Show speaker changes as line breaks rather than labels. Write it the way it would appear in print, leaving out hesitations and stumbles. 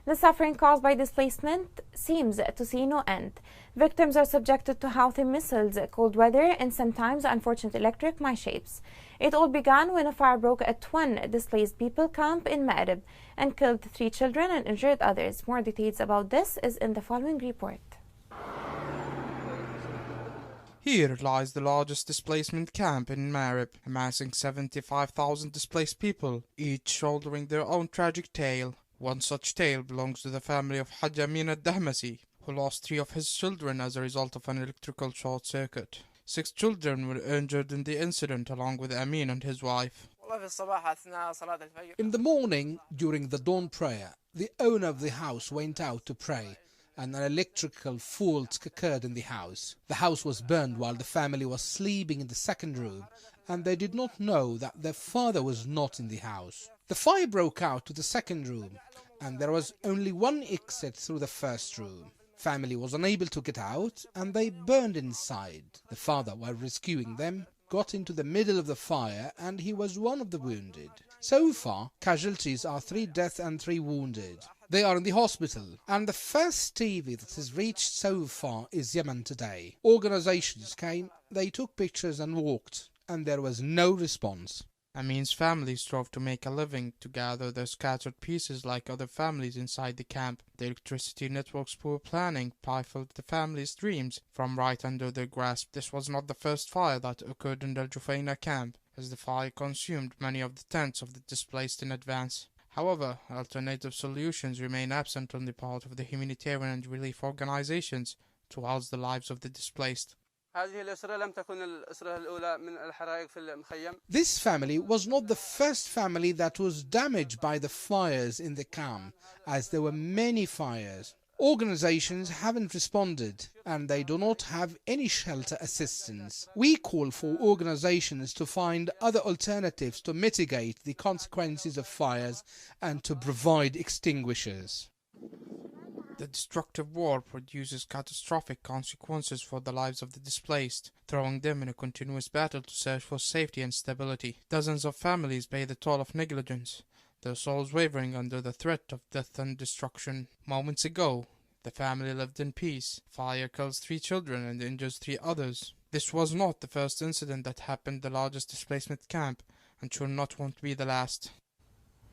The suffering caused by displacement seems to see no end. Victims are subjected to Houthi missiles, cold weather, and sometimes unfortunate electric mishapes. It all began when a fire broke at one displaced people camp in Ma'rib and killed 3 children and injured others. More details about this is in the following report.
Here lies the largest displacement camp in Ma'rib, amassing 75,000 displaced people, each shouldering their own tragic tale. One such tale belongs to the family of Hajj Amin al-Dahmasi, who lost 3 of his children as a result of an electrical short circuit. 6 children were injured in the incident, along with Amin and his wife.
In the morning, during the dawn prayer, the owner of the house went out to pray, and an electrical fault occurred in the house. The house was burned while the family was sleeping in the second room, and they did not know that their father was not in the house. The fire broke out to the second room, and there was only one exit through the first room. Family was unable to get out, and they burned inside. The father, while rescuing them, got into the middle of the fire, and he was one of the wounded. So far, casualties are 3 deaths and 3 wounded. They are in the hospital, and the first TV that has reached so far is Yemen Today. Organizations came, they took pictures and walked, and there was no response.
Amin's family strove to make a living, to gather their scattered pieces like other families inside the camp. The electricity network's poor planning stifled the family's dreams from right under their grasp. This was not the first fire that occurred in the Al-Jufaina camp, as the fire consumed many of the tents of the displaced in advance. However, alternative solutions remain absent on the part of the humanitarian and relief organizations towards the lives of the displaced.
This family was not the first family that was damaged by the fires in the camp, as there were many fires. Organizations haven't responded, and they do not have any shelter assistance. We call for organizations to find other alternatives to mitigate the consequences of fires and to provide extinguishers.
The destructive war produces catastrophic consequences for the lives of the displaced, throwing them in a continuous battle to search for safety and stability. Dozens of families pay the toll of negligence, their souls wavering under the threat of death and destruction. Moments ago, the family lived in peace. Fire kills 3 children and injures 3 others. This was not the first incident that happened in the largest displacement camp, and should not want to be the last.